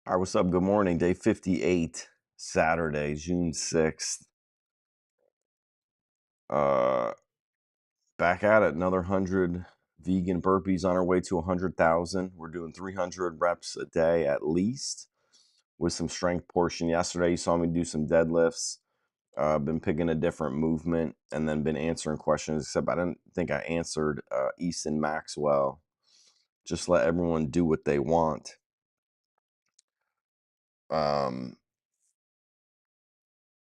All right, what's up? Good morning. Day 58, Saturday, June 6th. Uh, Back at it. Another 100 vegan burpees on our way to 100,000. We're doing 300 reps a day at least with some strength portion. Yesterday, you saw me do some deadlifts. Been picking a different movement and then been answering questions, except I didn't think I answered Easton Maxwell. Just let everyone do what they want.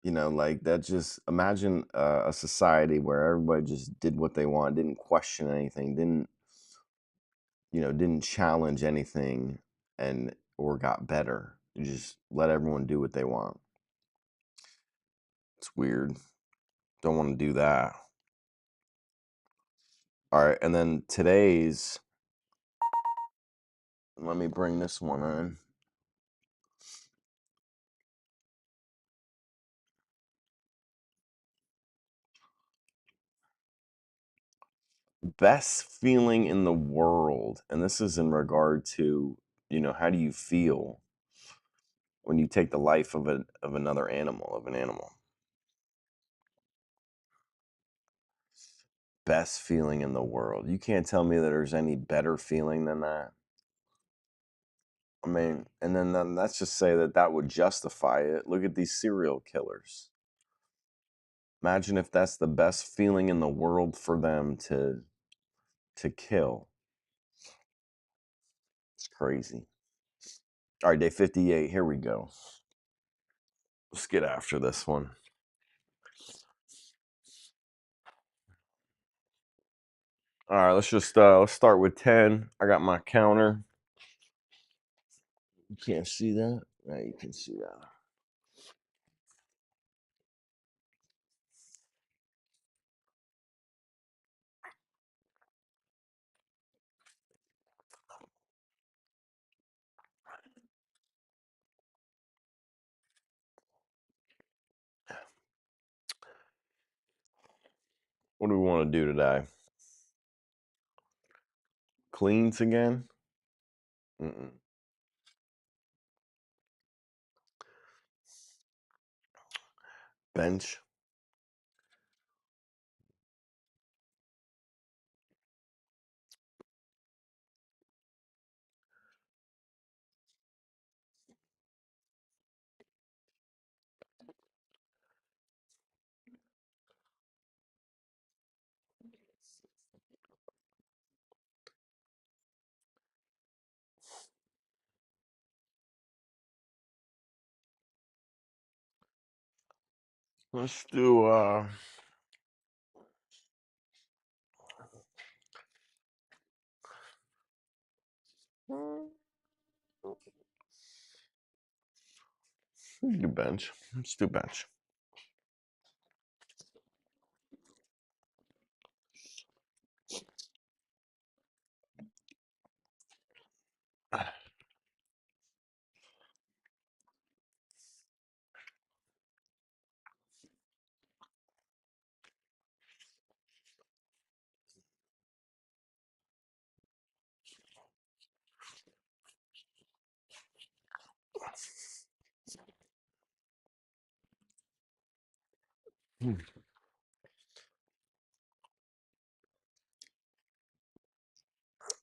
Like that. Just imagine a society where everybody just did what they want, didn't question anything, didn't challenge anything, and or got better. You just let everyone do what they want. It's weird. Don't want to do that. All right, and then today's, let me bring this one in. Best feeling in the world, and this is in regard to, how do you feel when you take the life of another animal, of an animal? Best feeling in the world. You can't tell me that there's any better feeling than that. I mean, and then let's just say that would justify it. Look at these serial killers. Imagine if that's the best feeling in the world for them to kill. It's crazy. All right, day 58. Here we go. Let's get after this one. All right, let's start with 10. I got my counter. You can't see that? Yeah, you can see that. What do we want to do today? Cleans again? Mm-mm. Bench? Let's do bench. Let's do bench.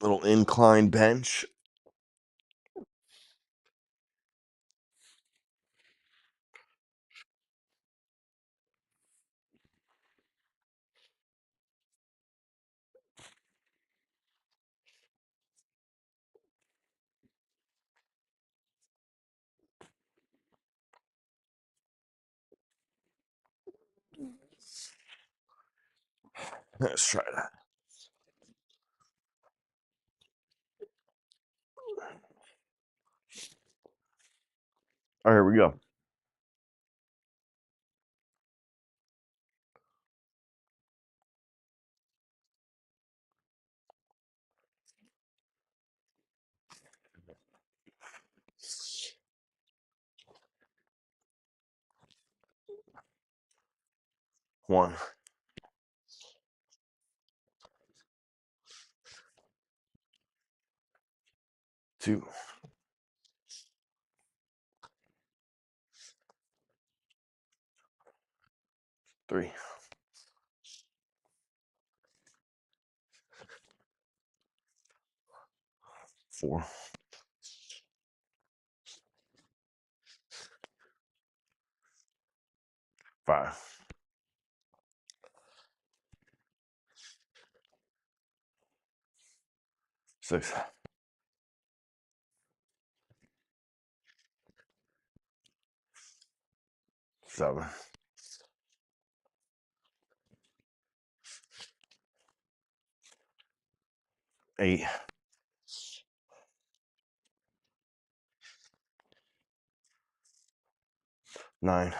Little incline bench. Let's try that. All right, here we go. One, two, 3, 4, 5, 6, 7, 8, 9,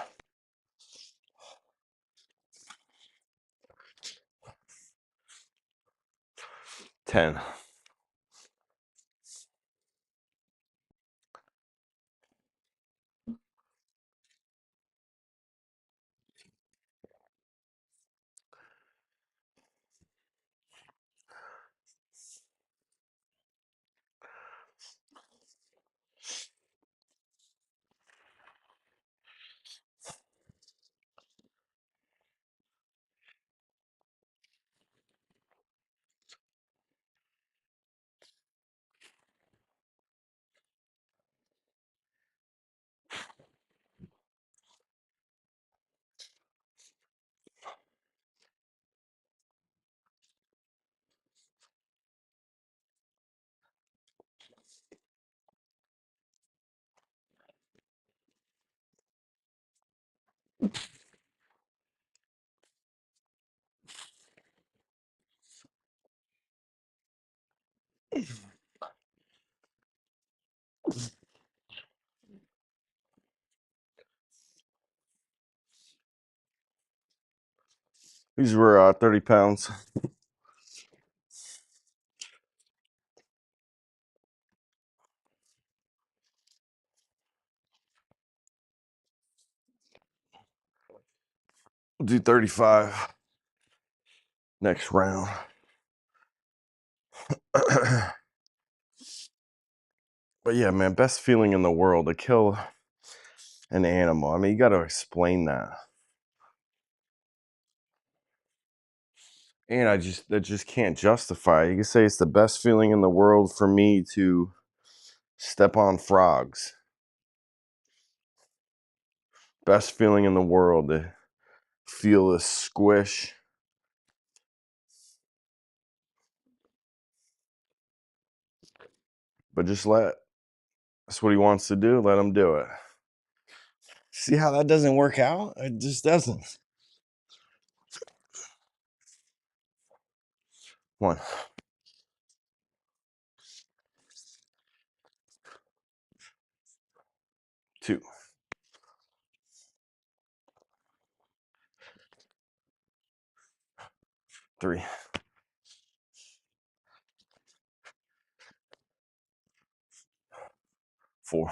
10. These were 30 pounds. We'll do 35 next round. But yeah, man, best feeling in the world to kill an animal. I mean, you got to explain that. And I just can't justify it. You can say it's the best feeling in the world for me to step on frogs. Best feeling in the world to feel the squish. But just that's what he wants to do. Let him do it. See how that doesn't work out? It just doesn't. 1, 2, 3, 4,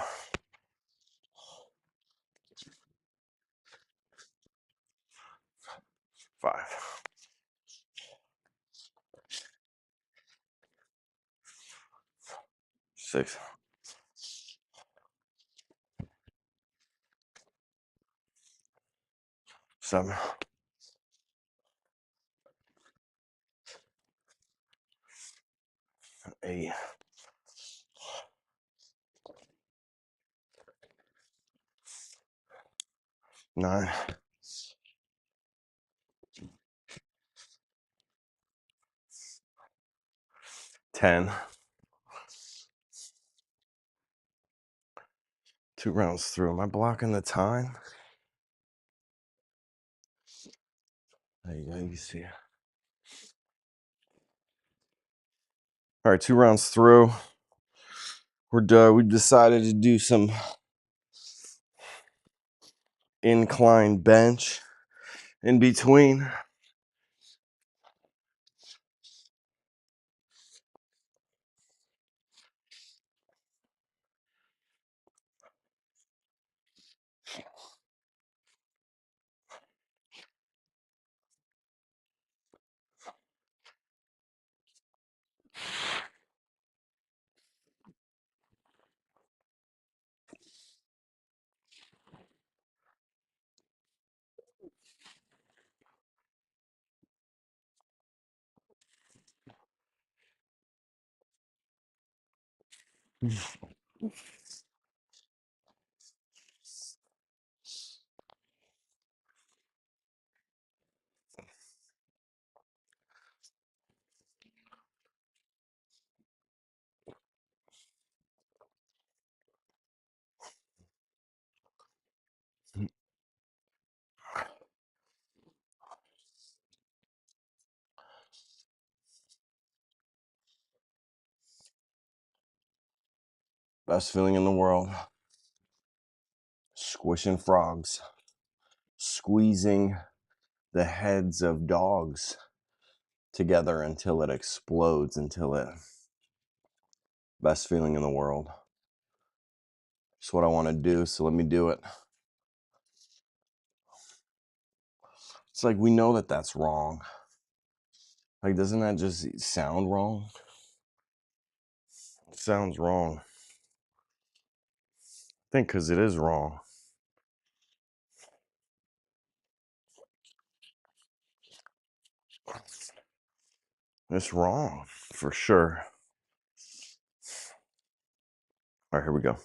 5, 6, 7, 8, 9, 10. 2 rounds through. Am I blocking the time? There you go. You see it. All right, 2 rounds through. We're done. We decided to do some incline bench in between. Best feeling in the world. Squishing frogs. Squeezing the heads of dogs together until it explodes, best feeling in the world. It's what I want to do, so let me do it. It's like, we know that that's wrong. Like, doesn't that just sound wrong? It sounds wrong. I think because it is wrong. It's wrong, for sure. All right, here we go.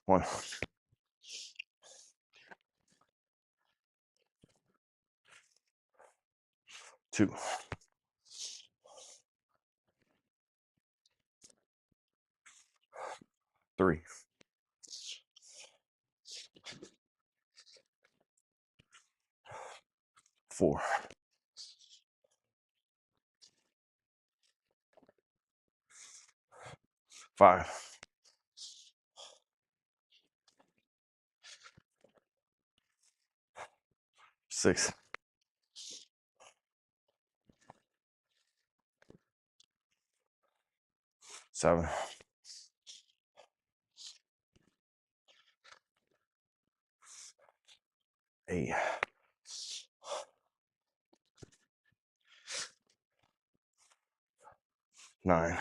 One, two, three, four, five, six, seven, 8, 9,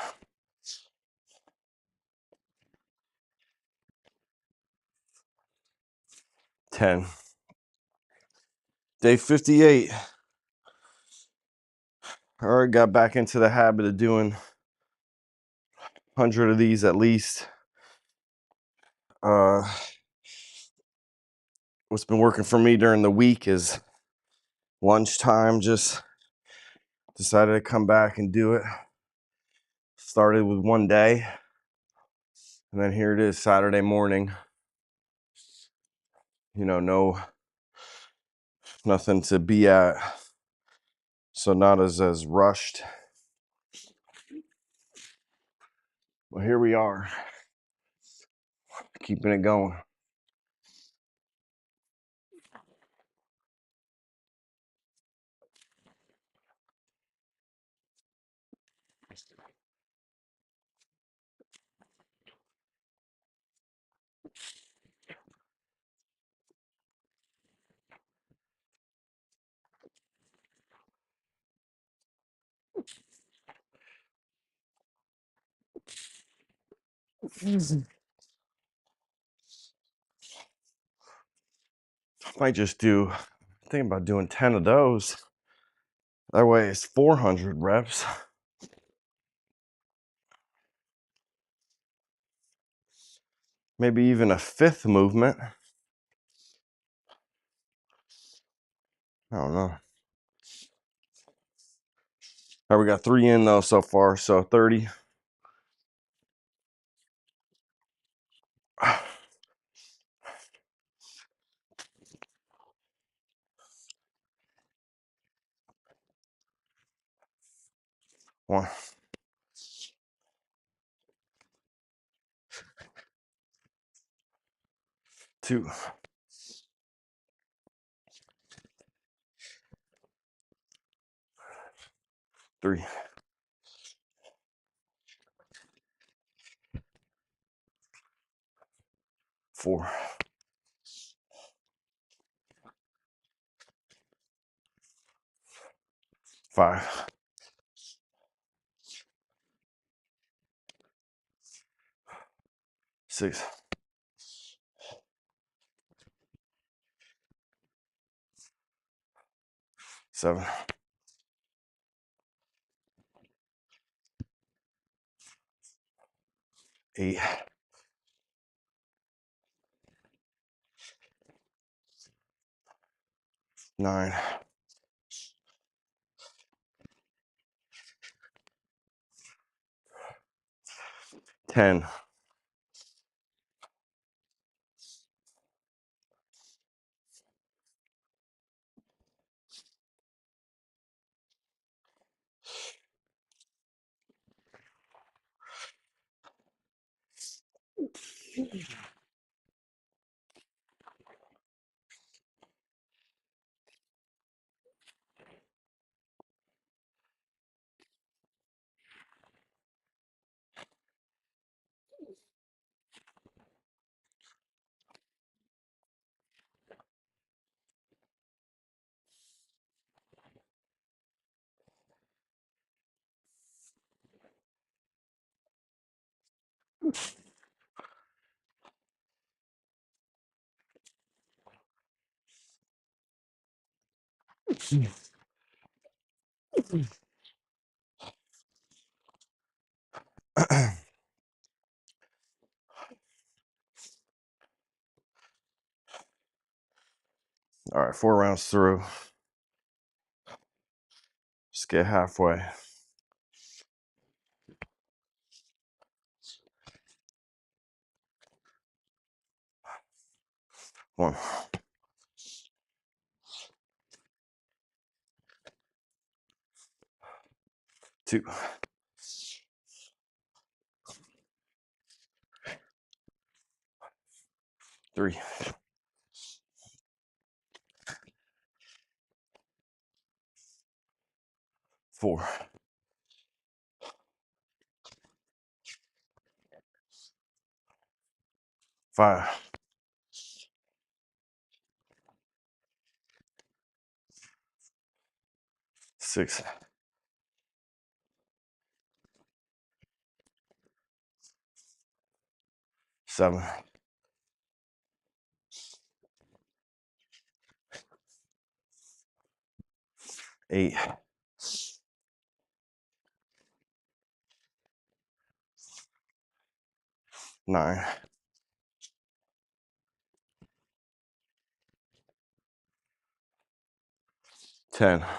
10. Day 58. I already got back into the habit of doing 100 of these at least. What's been working for me during the week is lunchtime. Just decided to come back and do it. Started with one day, and then here it is, Saturday morning. You know, nothing to be at, so not as rushed. But here we are, keeping it going. Might just think about doing 10 of those. That way it's 400 reps. Maybe even a fifth movement. I don't know. All right, we got 3 in though so far, so 30. One, 2, 3, 4, 5, 6, 7, 8, 9, 10, All right, 4 rounds through. Just get halfway. 1, 2, 3, 4, 5, 6, 7, 8, 9, 10. All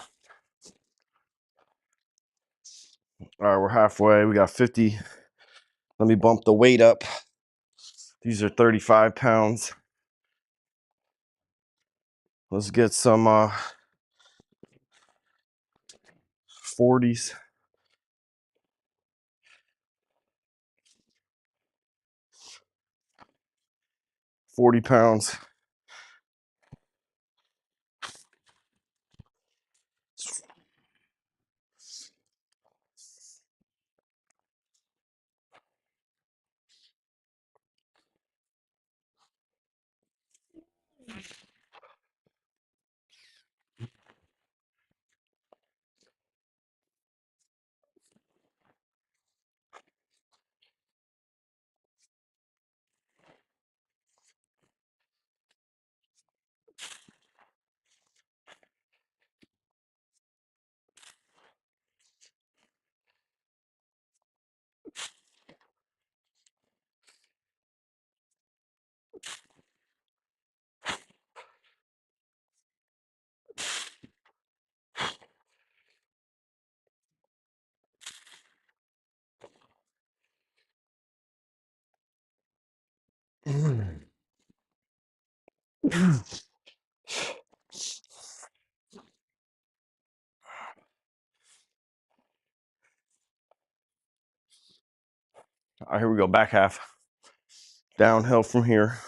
right, we're halfway. We got 50. Let me bump the weight up. These are 35 pounds. Let's get some 40s. 40 pounds. All right, here we go. Back half. Downhill from here.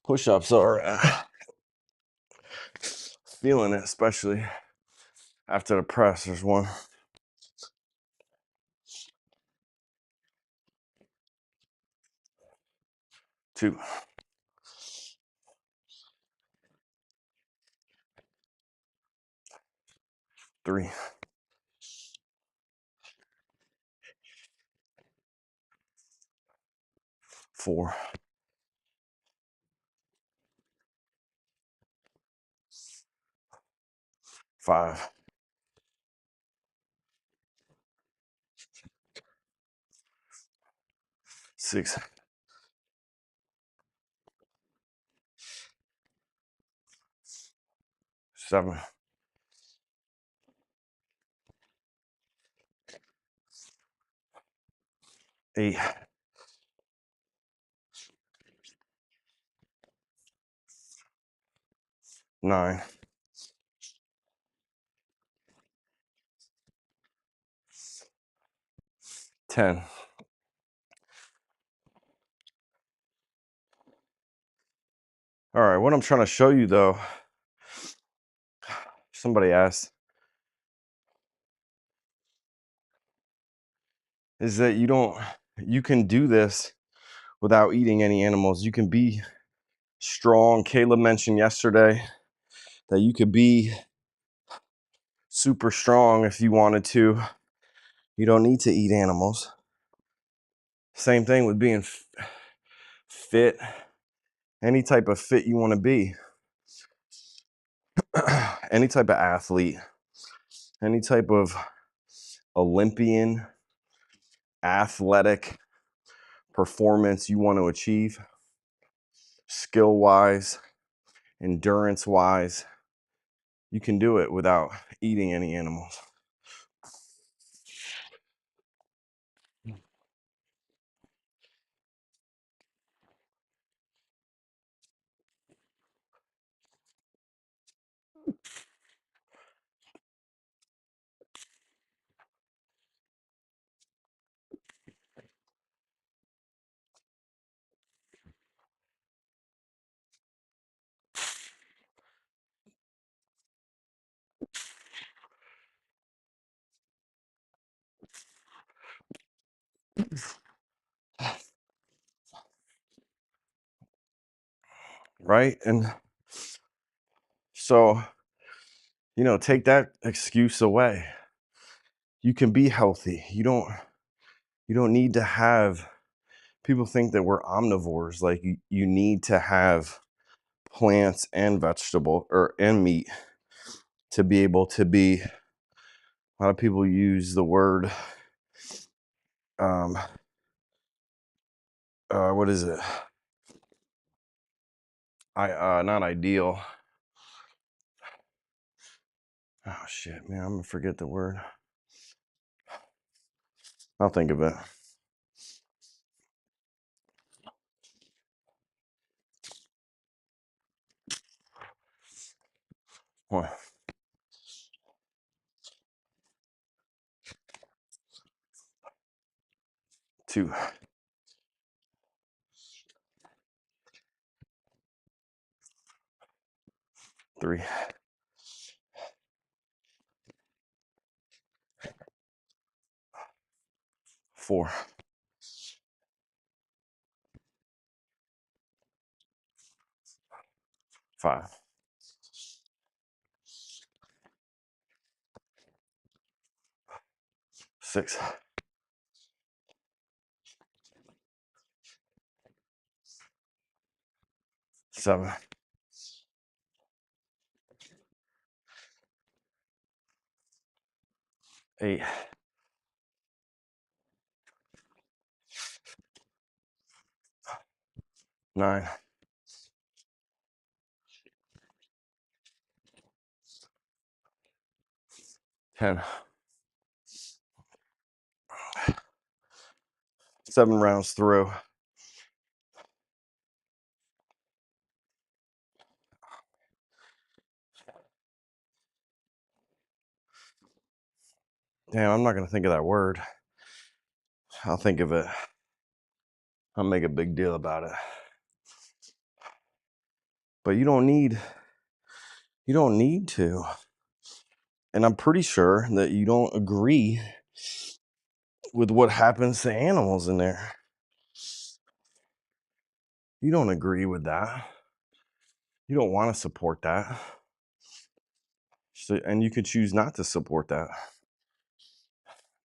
Push-ups are feeling it, especially after the press. There's 1, 2, 3, 4, 5, 6, 7, 8, 9, 10. All right, what I'm trying to show you though, somebody asked, is that you can do this without eating any animals. You can be strong. Caleb mentioned yesterday that you could be super strong if you wanted to. You don't need to eat animals. Same thing with being fit, any type of fit you want to be, any type of athlete, any type of Olympian, athletic performance you want to achieve, skill wise, endurance wise, you can do it without eating any animals. Right? And so, take that excuse away. You can be healthy. You don't need to have, people think that we're omnivores, like you need to have plants and vegetable and meat to be able to be. A lot of people use the word what is it? Not ideal. Oh shit, man, I'm gonna forget the word. I'll think of it. 1, 2, 3, 4, 5, 6, 7, 8, 9, 10. 7 rounds through. Damn, I'm not gonna think of that word. I'll think of it. I'll make a big deal about it. But you don't need to. And I'm pretty sure that you don't agree with what happens to animals in there. You don't agree with that. You don't want to support that. So, and you could choose not to support that.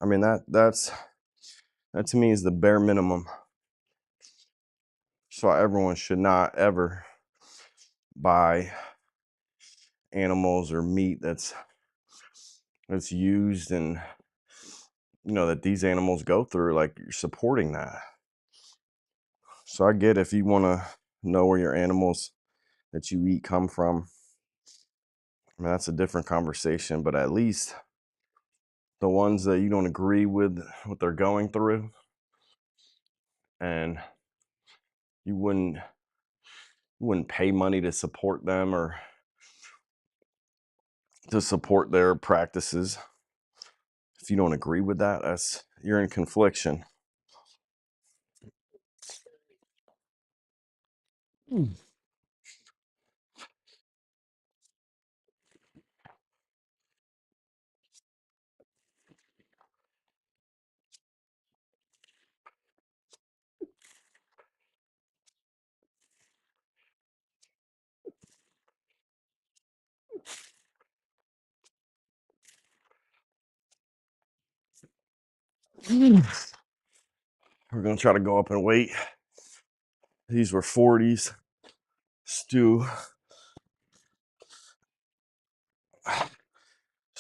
I mean, that to me is the bare minimum. So everyone should not ever buy animals or meat that's used and that these animals go through. Like, you're supporting that. So I get if you want to know where your animals that you eat come from. I mean, that's a different conversation, but at least the ones that you don't agree with what they're going through, and you wouldn't pay money to support them or to support their practices. If you don't agree with that, you're in confliction. We're gonna try to go up in weight. These were 40s. Let's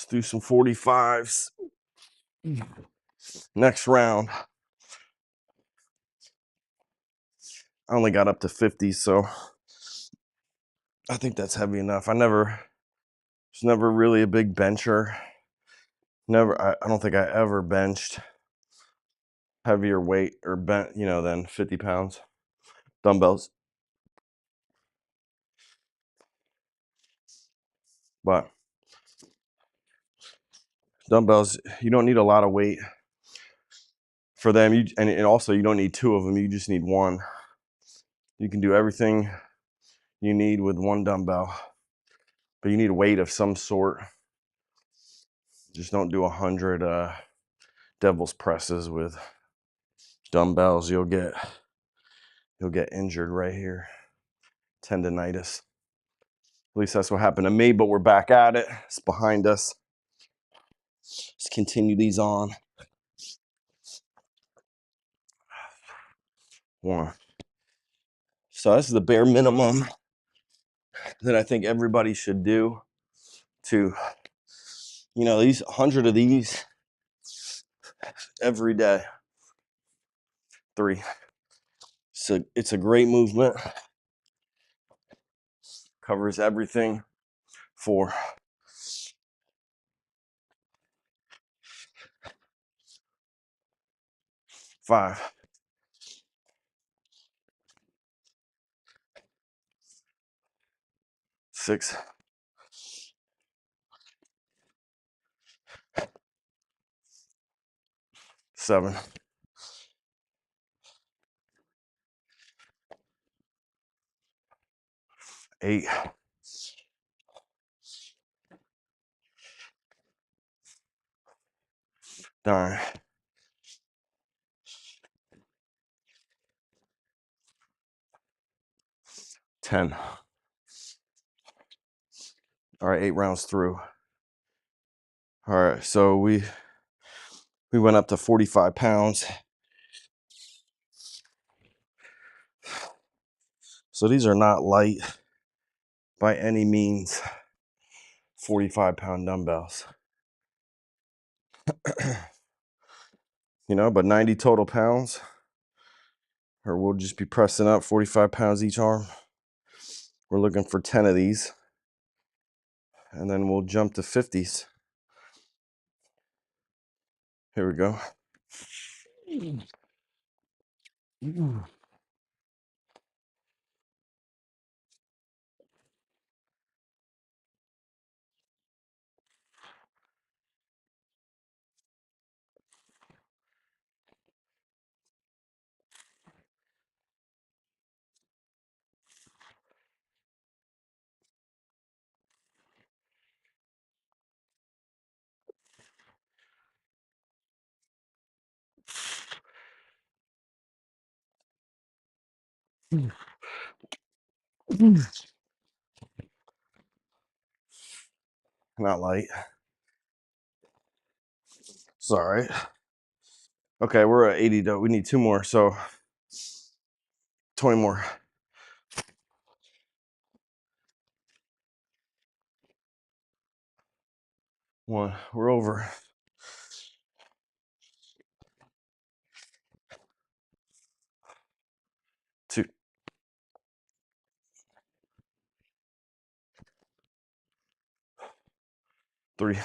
do some 45s. Next round. I only got up to 50, so I think that's heavy enough. I was never really a big bencher. I don't think I ever benched heavier weight or bent, than 50 pounds. Dumbbells. But dumbbells, you don't need a lot of weight for them. And also you don't need two of them. You just need one. You can do everything you need with one dumbbell, but you need a weight of some sort. Just don't do 100 devil's presses with dumbbells. You'll get injured right here. Tendonitis. At least that's what happened to me, but we're back at it. It's behind us. Let's continue these on. One. So this is the bare minimum that I think everybody should do to, these 100 of these every day. 3. So it's a great movement. Covers everything. 4. 5. 6. 7. 8. 9. 10. All right, 8 rounds through. All right, so we went up to 45 pounds. So these are not light by any means. 45-pound dumbbells. But 90 total pounds, or we'll just be pressing up 45 pounds each arm. We're looking for 10 of these, and then we'll jump to 50s. Here we go. not light. It's all right. Okay, we're at 80 though. We need 2 more, so 20 more. 1, we're over. 2, 3,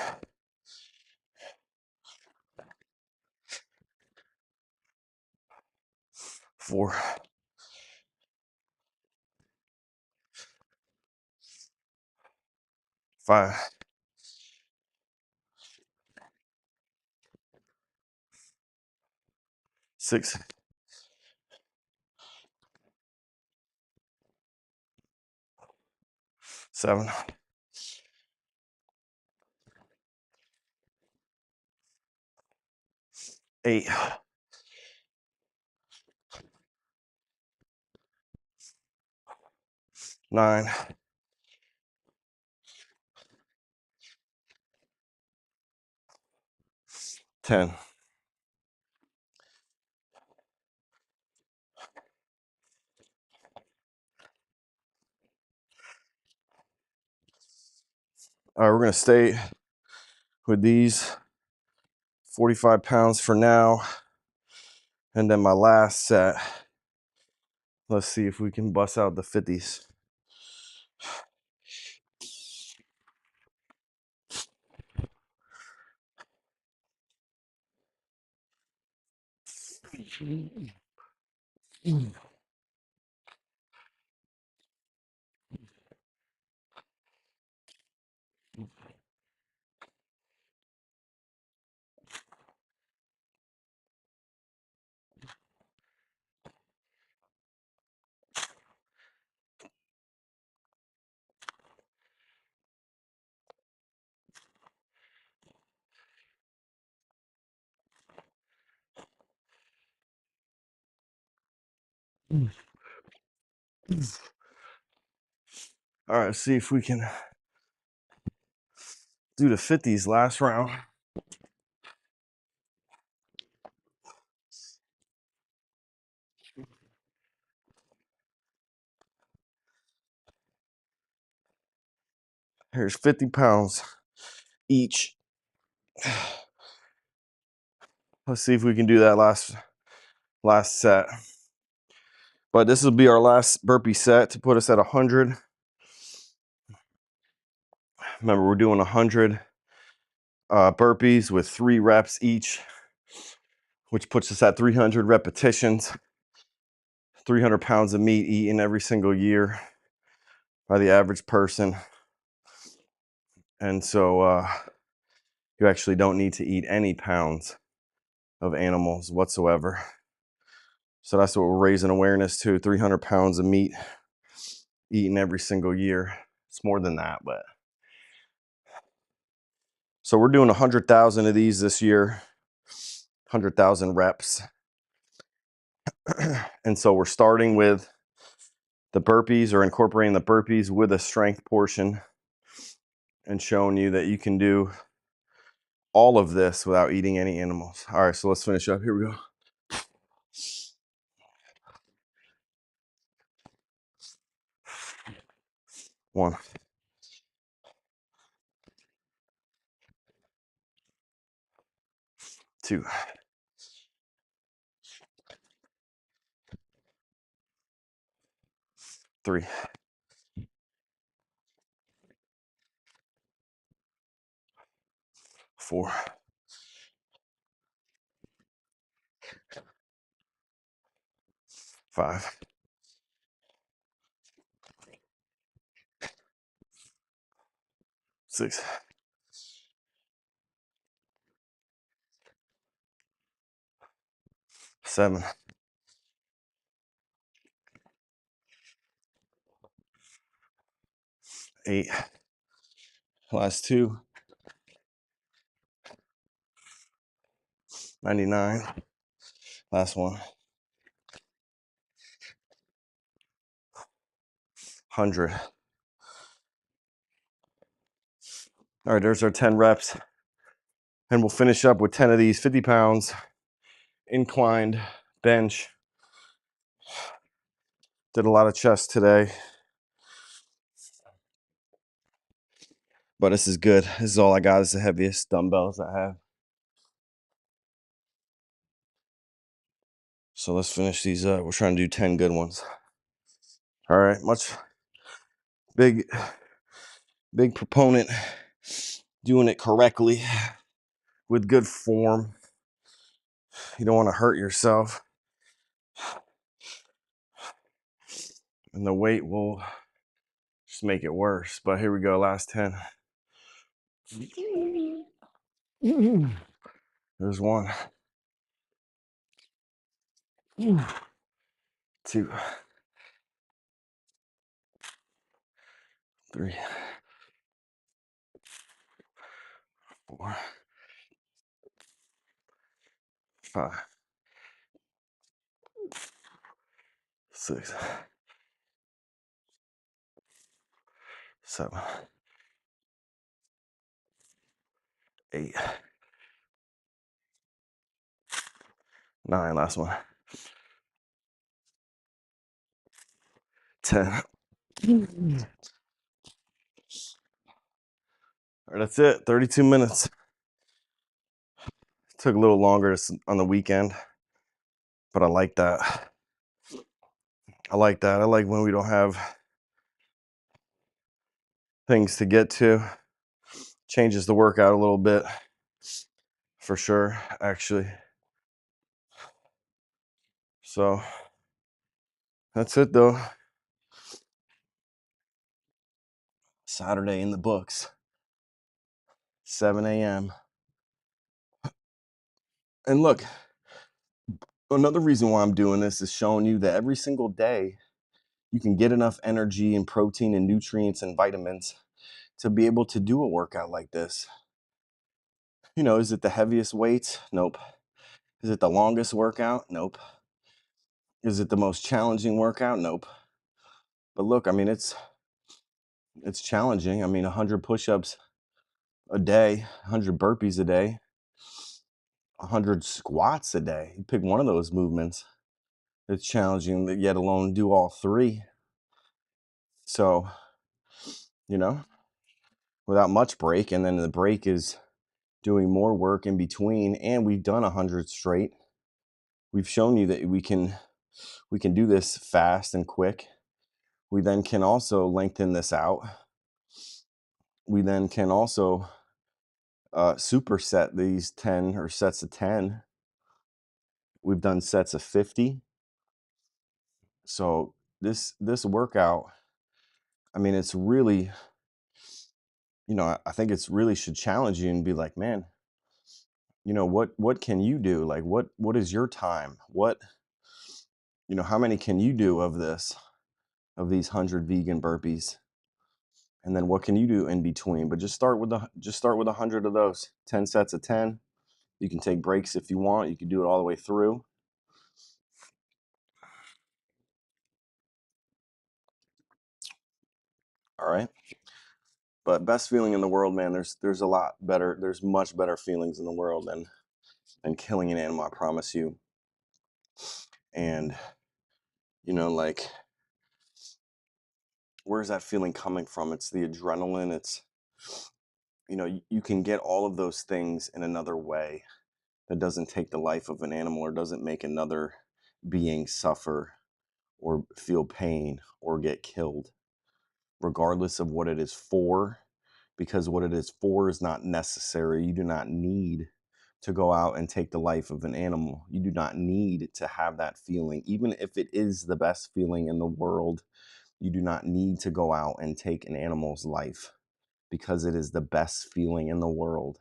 4, 5, 6, 7, 8, 9, 10. All right, we're gonna stay with these 45 pounds for now. And then my last set, let's see if we can bust out the 50s. All right, see if we can do the 50s last round. Here's 50 pounds each. Let's see if we can do that last set. But this will be our last burpee set to put us at 100. Remember, we're doing 100 burpees with 3 reps each, which puts us at 300 repetitions, 300 pounds of meat eaten every single year by the average person. And so you actually don't need to eat any pounds of animals whatsoever. So that's what we're raising awareness to, 300 pounds of meat eaten every single year. It's more than that, but. So we're doing 100,000 of these this year, 100,000 reps. And so we're starting with the burpees, or incorporating the burpees with a strength portion, and showing you that you can do all of this without eating any animals. All right, so let's finish up. Here we go. 1, 2, 3, 4, 5, 6, 7, 8, last 2, 99, last 1, 100. All right, there's our 10 reps. And we'll finish up with 10 of these 50 pounds inclined bench. Did a lot of chest today. But this is good. This is all I got. This is the heaviest dumbbells I have. So let's finish these up. We're trying to do 10 good ones. All right, big proponent doing it correctly with good form. You don't want to hurt yourself. And the weight will just make it worse. But here we go, last 10. There's one. 2, 3, 4, 5, 6, 7, 8, 9. Last one. 10. All right, that's it. 32 minutes. Took a little longer on the weekend, but I like that. I like when we don't have things to get to. Changes the workout a little bit, for sure, actually. So that's it, though. Saturday in the books, 7 a.m. And look, another reason why I'm doing this is showing you that every single day you can get enough energy and protein and nutrients and vitamins to be able to do a workout like this. You know, is it the heaviest weights? Nope. Is it the longest workout? Nope. Is it the most challenging workout? Nope. But look, I mean, it's challenging. I mean, 100 push-ups a day, 100 burpees a day, 100 squats a day. You pick one of those movements. It's challenging, yet alone do all three. So, you know, without much break, and then the break is doing more work in between, and we've done 100 straight. We've shown you that we can do this fast and quick. We then can also lengthen this out. We then can also superset these 10 or sets of 10. We've done sets of 50. So this workout, I mean, it's really, you know, I think it's really should challenge you and be like, man, you know, what can you do? Like, what is your time? What, you know, how many can you do of these 100 vegan burpees? And then what can you do in between? But just start with 100 of those. 10 sets of 10. You can take breaks if you want. You can do it all the way through. All right. But best feeling in the world, man, there's a lot better. There's much better feelings in the world than killing an animal, I promise you. And, you know, like, where's that feeling coming from? It's the adrenaline. It's, you know, you can get all of those things in another way that doesn't take the life of an animal or doesn't make another being suffer or feel pain or get killed, regardless of what it is for, because what it is for is not necessary. You do not need to go out and take the life of an animal. You do not need to have that feeling. Even if it is the best feeling in the world, you do not need to go out and take an animal's life because it is the best feeling in the world.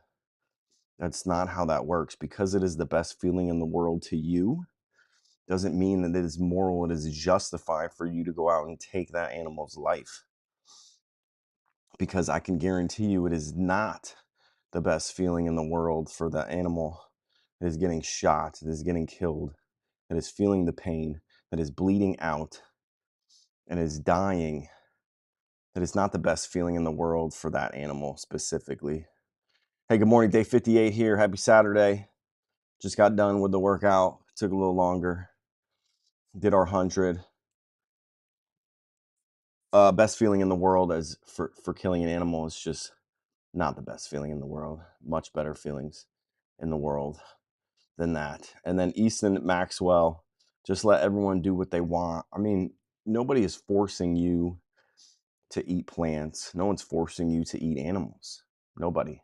That's not how that works. Because it is the best feeling in the world to you doesn't mean that it is moral, it is justified for you to go out and take that animal's life. Because I can guarantee you it is not the best feeling in the world for the animal that is getting shot, that is getting killed, that is feeling the pain, that is bleeding out, and is dying, that it's not the best feeling in the world for that animal specifically. Hey, good morning, day 58 here. Happy Saturday. Just got done with the workout. Took a little longer. Did our 100. Best feeling in the world as for killing an animal is just not the best feeling in the world. Much better feelings in the world than that. And then Easton Maxwell, just let everyone do what they want. I mean, nobody is forcing you to eat plants. No one's forcing you to eat animals. Nobody.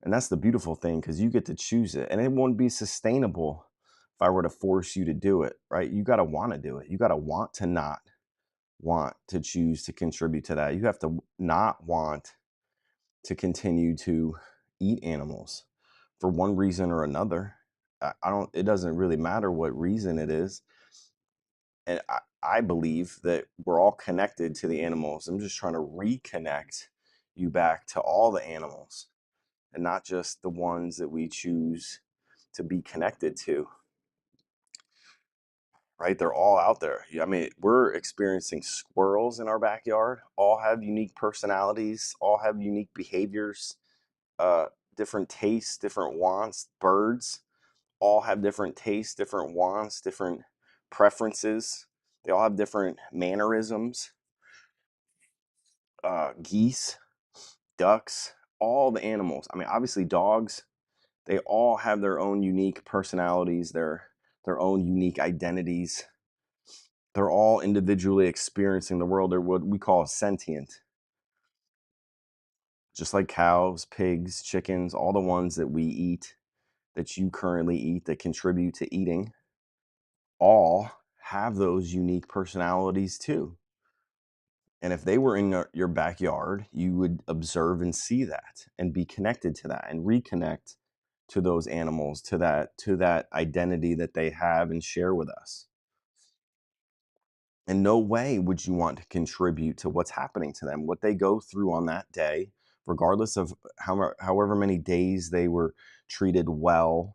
And that's the beautiful thing, because you get to choose it. And it wouldn't be sustainable if I were to force you to do it, right? You got to want to do it. You got to want to not want to choose to contribute to that. You have to not want to continue to eat animals for one reason or another. I don't, it doesn't really matter what reason it is. And I believe that we're all connected to the animals. I'm just trying to reconnect you back to all the animals and not just the ones that we choose to be connected to, right? They're all out there. I mean, we're experiencing squirrels in our backyard, all have unique personalities, all have unique behaviors, uh, different tastes, different wants. Birds all have different tastes, different wants, different preferences. They all have different mannerisms. Geese, ducks, all the animals. I mean, obviously dogs, they all have their own unique personalities, their own unique identities. They're all individually experiencing the world. They're what we call sentient. Just like cows, pigs, chickens, all the ones that we eat, that you currently eat, that contribute to eating, all have those unique personalities too. And if they were in your backyard, you would observe and see that and be connected to that and reconnect to those animals, to that identity that they have and share with us. In no way would you want to contribute to what's happening to them, what they go through on that day, regardless of however many days they were treated well,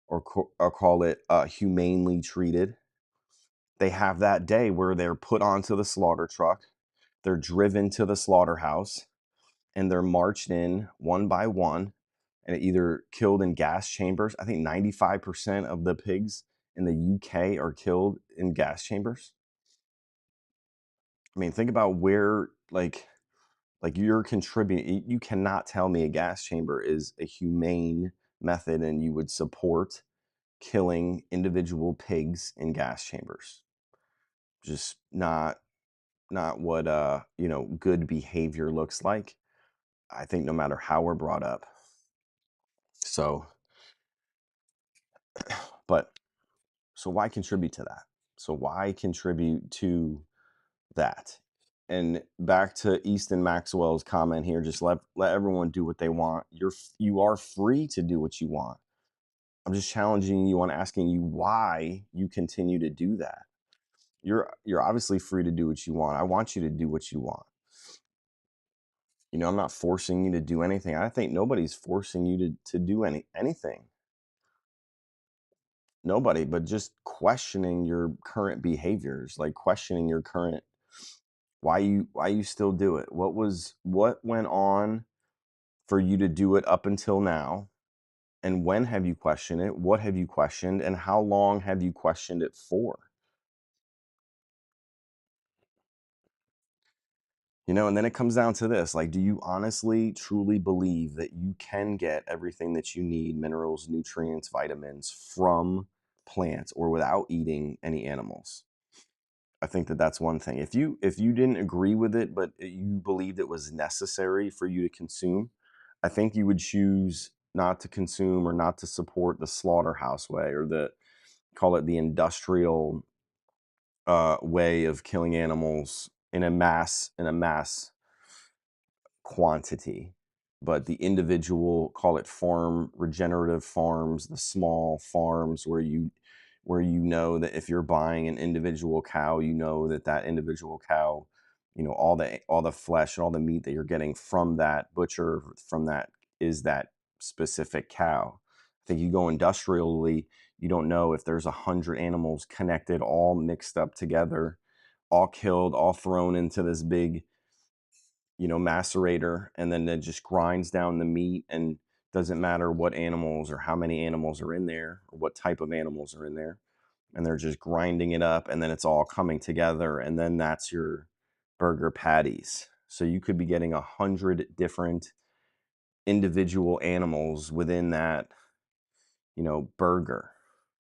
or call it humanely treated. They have that day where they're put onto the slaughter truck, they're driven to the slaughterhouse, and they're marched in one by one and either killed in gas chambers. I think 95% of the pigs in the UK are killed in gas chambers. I mean, think about where, like you're contributing. You cannot tell me a gas chamber is a humane method and you would support killing individual pigs in gas chambers. Just not what good behavior looks like. I think no matter how we're brought up. So, but so why contribute to that? So why contribute to that? And back to Easton Maxwell's comment here, just let everyone do what they want. You are free to do what you want. I'm just challenging you on asking you why you continue to do that. You're obviously free to do what you want. I want you to do what you want. I'm not forcing you to do anything. I think nobody's forcing you to do anything. Nobody, but just questioning your current behaviors, like questioning your current why you still do it. What went on for you to do it up until now? And when have you questioned it? What have you questioned? And how long have you questioned it for? And then it comes down to this, like, do you honestly, truly believe that you can get everything that you need, minerals, nutrients, vitamins, from plants or without eating any animals? I think that that's one thing. If you didn't agree with it, but you believed it was necessary for you to consume, I think you would choose not to consume or not to support the slaughterhouse way, or the call it the industrial way of killing animals in a mass quantity. But the individual, call it farm regenerative farms, the small farms where you know that if you're buying an individual cow, you know that that individual cow, all the flesh and all the meat that you're getting from that butcher, from that, is that specific cow. I think you go industrially, you don't know if there's 100 animals connected, all mixed up together, all killed, all thrown into this big macerator, and then it just grinds down the meat, and doesn't matter what animals or how many animals are in there or what type of animals are in there, and they're just grinding it up, and then it's all coming together, and then that's your burger patties. So you could be getting 100 different individual animals within that, burger.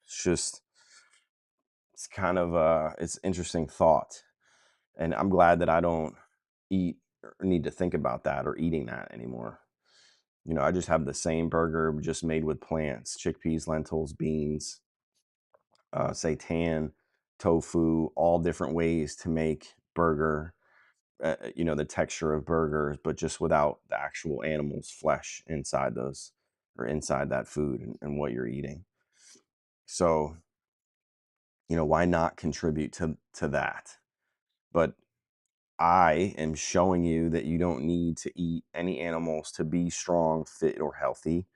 It's just, it's kind of it's interesting thought, and I'm glad that I don't eat or need to think about that or eating that anymore. I just have the same burger just made with plants, chickpeas, lentils, beans, seitan, tofu, all different ways to make burger, the texture of burgers, but just without the actual animal's flesh inside those, or inside that food, and what you're eating. So, why not contribute to that? But I am showing you that you don't need to eat any animals to be strong, fit, or healthy.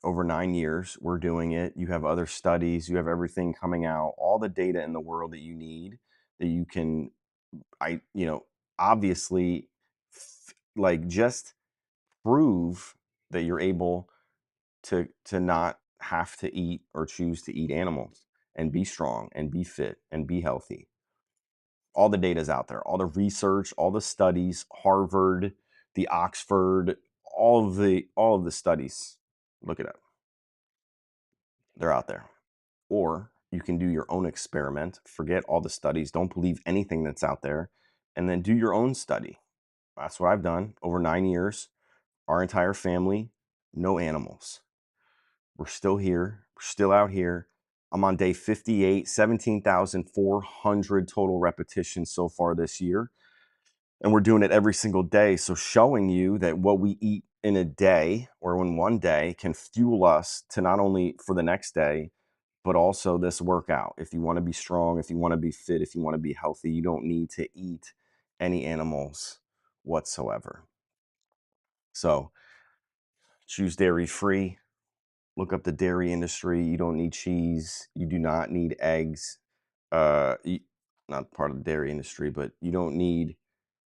Over 9 years, we're doing it. You have other studies, you have everything coming out, all the data in the world that you need, that you can, obviously, like, just prove that you're able to not have to eat or choose to eat animals, and be strong and be fit and be healthy. All the data is out there, all the research, all the studies, Harvard, the Oxford, all of the studies. Look it up. They're out there. Or you can do your own experiment, forget all the studies, don't believe anything that's out there, and then do your own study. That's what I've done over 9 years. Our entire family, no animals. We're still here. We're still out here. I'm on day 58, 17,400 total repetitions so far this year. And we're doing it every single day. So showing you that what we eat in a day or in one day can fuel us to not only for the next day, but also this workout. If you want to be strong, if you want to be fit, if you want to be healthy, you don't need to eat any animals whatsoever. So choose dairy free. Look up the dairy industry. You don't need cheese. You do not need eggs. You, not part of the dairy industry, but you don't need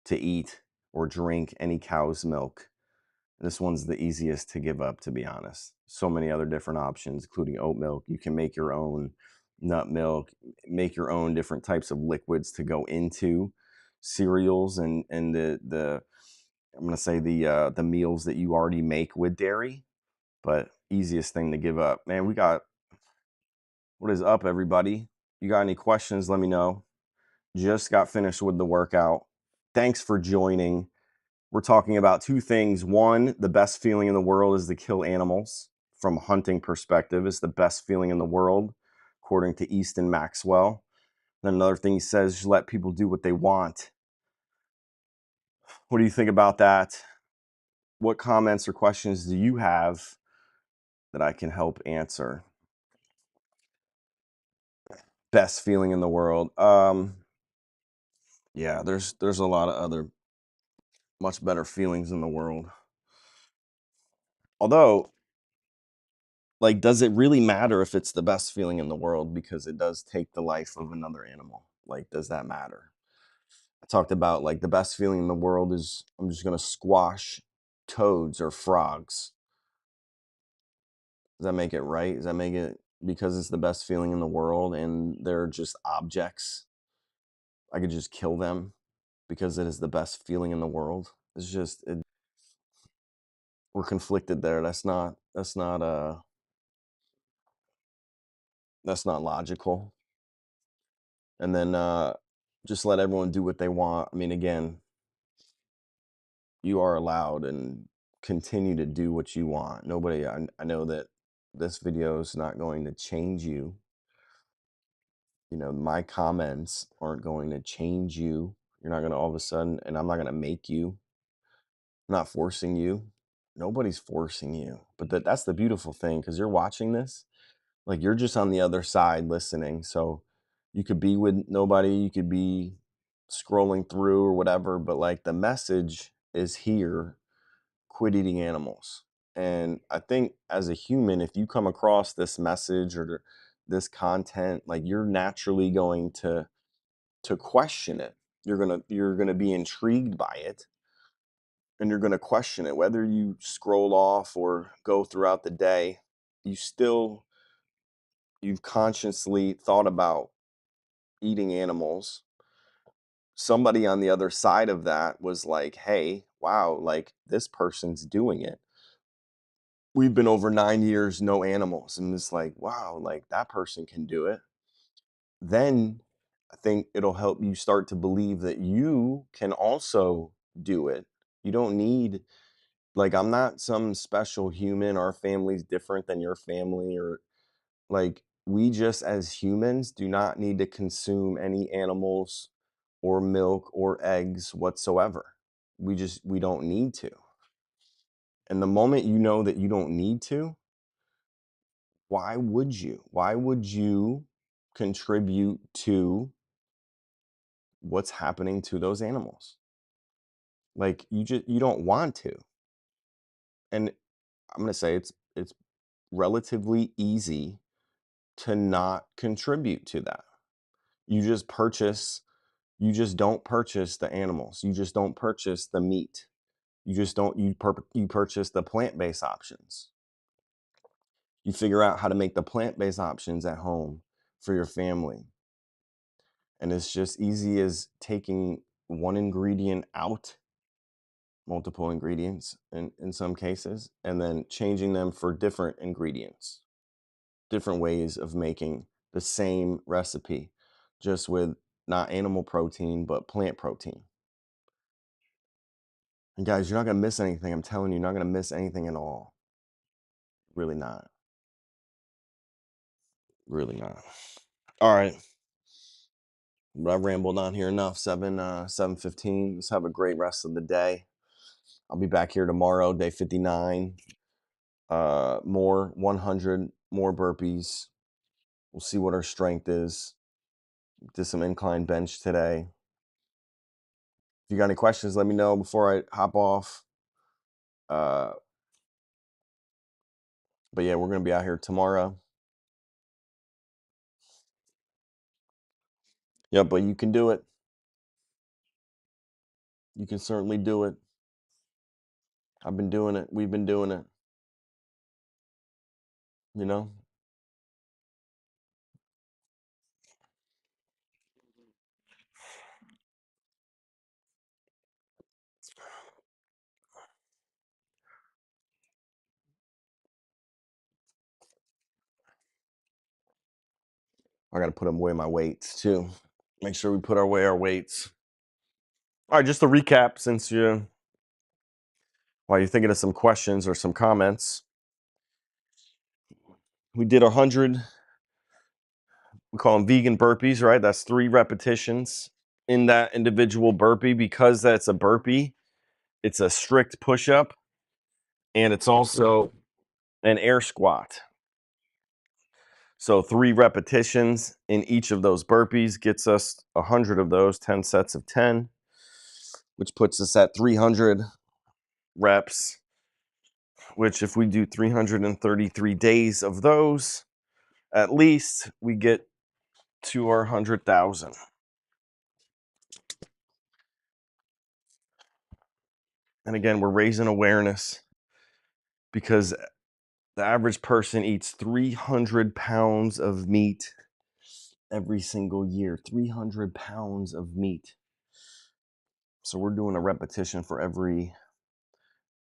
to eat or drink any cow's milk. This one's the easiest to give up, to be honest. So many other different options, including oat milk. You can make your own nut milk, make your own different types of liquids to go into cereals, and the I'm gonna say the meals that you already make with dairy. But easiest thing to give up. Man, we got, what is up, everybody? You got any questions? Let me know. Just got finished with the workout. Thanks for joining. We're talking about two things. One, the best feeling in the world is to kill animals. From a hunting perspective, it's the best feeling in the world, according to Easton Maxwell. Then another thing he says, just let people do what they want. What do you think about that? What comments or questions do you have that I can help answer? Best feeling in the world. Yeah, there's a lot of other much better feelings in the world. Although, like, does it really matter if it's the best feeling in the world because it does take the life of another animal? Like, does that matter? I talked about, like, the best feeling in the world is I'm just gonna squash toads or frogs. Does that make it right? Does that make it, because it's the best feeling in the world and they're just objects, I could just kill them because it is the best feeling in the world? It's just we're conflicted there. That's not logical. And then just let everyone do what they want. I mean, again, you are allowed, and continue to do what you want. Nobody, I know that this video is not going to change you. My comments aren't going to change you. You're not going to all of a sudden, and I'm not going to make you. I'm not forcing you. Nobody's forcing you. But that's the beautiful thing, because you're watching this. Like, you're just on the other side listening. So you could be with nobody, you could be scrolling through or whatever, but like, the message is here: quit eating animals. And I think as a human, if you come across this message or this content, like, you're naturally going to question it. you're gonna be intrigued by it, and you're gonna question it. Whether you scroll off or go throughout the day, you've consciously thought about eating animals. Somebody on the other side of that was like, hey, wow, like this person's doing it. We've been over 9 years, no animals. And it's like, wow, like that person can do it. Then I think it'll help you start to believe that you can also do it. You don't need, like, I'm not some special human. Our family's different than your family, or like, we just as humans do not need to consume any animals or milk or eggs whatsoever. We don't need to. And the moment you know that you don't need to, why would you? Why would you contribute to what's happening to those animals? Like you don't want to. And I'm going to say it's relatively easy to not contribute to that. You just purchase you just don't purchase the animals. You just don't purchase the meat. You just don't you purchase the plant-based options. You figure out how to make the plant-based options at home for your family. And it's just easy as taking one ingredient out, multiple ingredients in some cases, and then changing them for different ingredients, different ways of making the same recipe, just with not animal protein, but plant protein. And guys, you're not going to miss anything. I'm telling you, you're not going to miss anything at all. Really not. Really not. All right. I rambled on here enough. 7:15. Let's have a great rest of the day. I'll be back here tomorrow, day 59. More 100 more burpees. We'll see what our strength is. Did some incline bench today. If you got any questions, let me know before I hop off. But yeah, we're gonna be out here tomorrow. Yeah, but you can do it. You can certainly do it. I've been doing it. We've been doing it. You know, I got to put away my weights too. Make sure we put away our weights. All right, just to recap, while you're thinking of some questions or some comments, we did 100. We call them vegan burpees, right? That's 3 repetitions in that individual burpee. Because that's a burpee, it's a strict push up, and it's also an air squat. So 3 repetitions in each of those burpees gets us 100 of those, 10 sets of 10, which puts us at 300 reps, which if we do 333 days of those, at least we get to our 100,000. And again, we're raising awareness because the average person eats 300 pounds of meat every single year. 300 pounds of meat. So we're doing a repetition for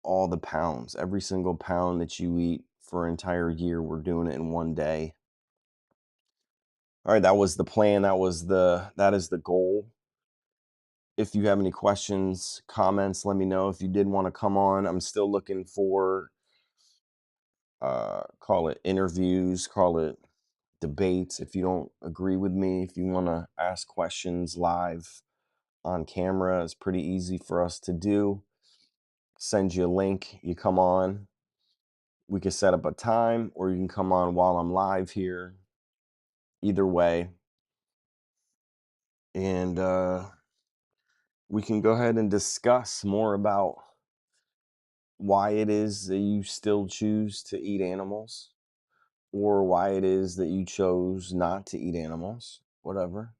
all the pounds. Every single pound that you eat for an entire year, we're doing it in one day. All right, that was the plan. That is the goal. If you have any questions, comments, let me know. If you did want to come on, I'm still looking for call it interviews, call it debates. If you don't agree with me, if you want to ask questions live on camera, it's pretty easy for us to do. Send you a link, you come on. We can set up a time, or you can come on while I'm live here. Either way. And we can go ahead and discuss more about why it is that you still choose to eat animals, or why it is that you chose not to eat animals, whatever.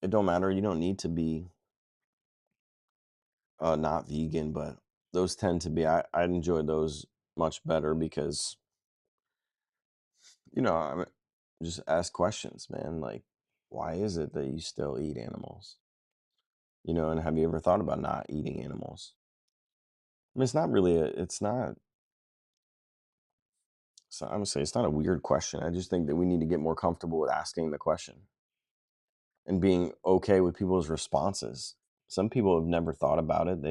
it don't matter. You don't need to be not vegan, but those tend to be. I enjoy those much better because I mean, just ask questions, man. Like, why is it that you still eat animals? And have you ever thought about not eating animals? I mean, it's not really it's not. So I'm gonna say it's not a weird question. I just think that we need to get more comfortable with asking the question and being okay with people's responses. Some people have never thought about it.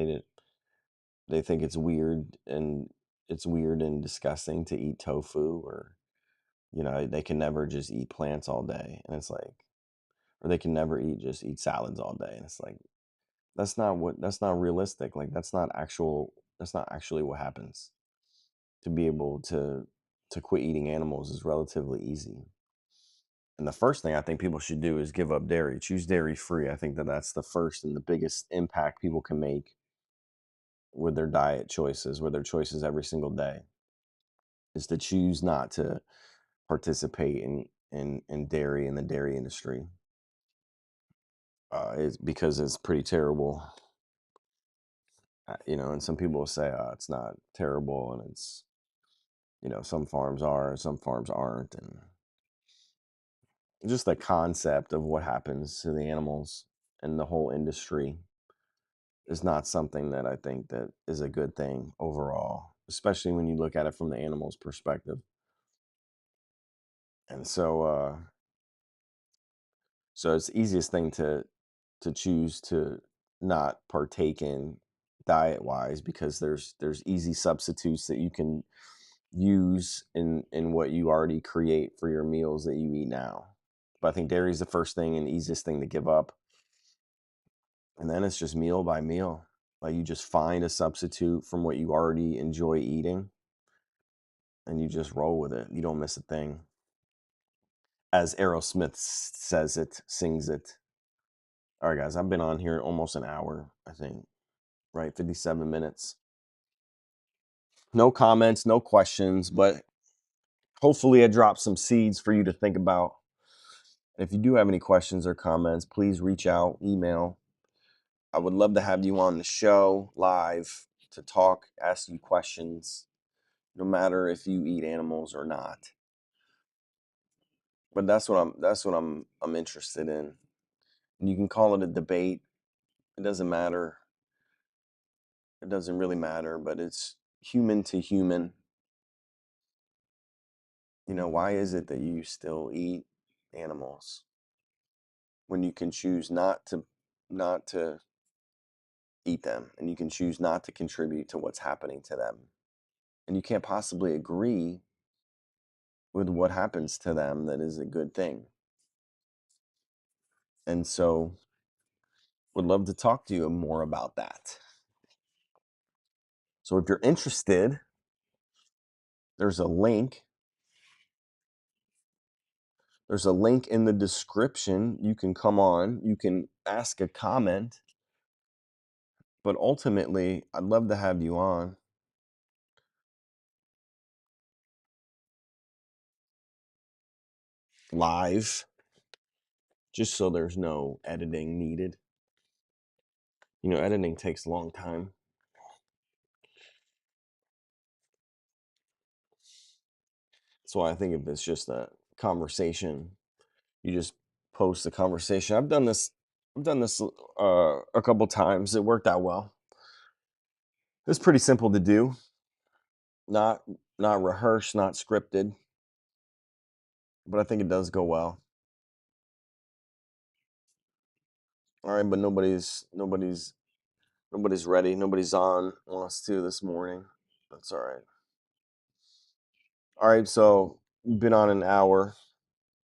They think it's weird and disgusting to eat tofu, or they can never just eat plants all day, and it's like, or they can never eat salads all day, and it's like that's not realistic. Like that's not actually what happens. To be able to quit eating animals is relatively easy. And the first thing I think people should do is give up dairy. Choose dairy free. I think that that's the first and the biggest impact people can make with their diet choices, with their choices every single day, is to choose not to participate in dairy, in the dairy industry. It's because it's pretty terrible. And some people will say, it's not terrible, and it's some farms are, and some farms aren't, and just the concept of what happens to the animals and the whole industry is not something that I think that is a good thing overall, especially when you look at it from the animal's perspective. And so it's the easiest thing to choose to not partake in diet wise, because there's easy substitutes that you can use in what you already create for your meals that you eat now. But I think dairy is the first thing and easiest thing to give up. And then it's just meal by meal. Like, you just find a substitute from what you already enjoy eating, and you just roll with it. You don't miss a thing. As Aerosmith says it, sings it. All right, guys, I've been on here almost an hour, I think, right? 57 minutes. No comments, no questions, but hopefully I dropped some seeds for you to think about. If you do have any questions or comments, please reach out, email. I would love to have you on the show live to talk, ask you questions, no matter if you eat animals or not. But that's what I'm interested in. And you can call it a debate. It doesn't matter. It doesn't really matter, but it's human to human. Why is it that you still eat animals when you can choose not to eat them, and you can choose not to contribute to what's happening to them? And you can't possibly agree with what happens to them that is a good thing. And so would love to talk to you more about that. So if you're interested, there's a link. There's a link in the description. You can come on, you can ask a comment, but ultimately, I'd love to have you on live, just so there's no editing needed. Editing takes a long time. So I think if it's just a conversation, you just post the conversation. I've done this a couple times. It worked out well. It's pretty simple to do. Not not rehearsed, not scripted, but I think it does go well. All right, but nobody's ready. Nobody's on us to this morning. That's all right. All right, so we've been on an hour.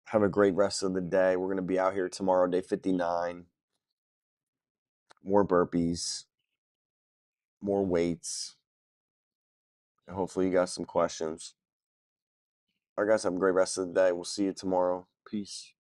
Have a great rest of the day. We're gonna be out here tomorrow, day 59. More burpees, more weights, and hopefully you got some questions. All right, guys, have a great rest of the day. We'll see you tomorrow. Peace.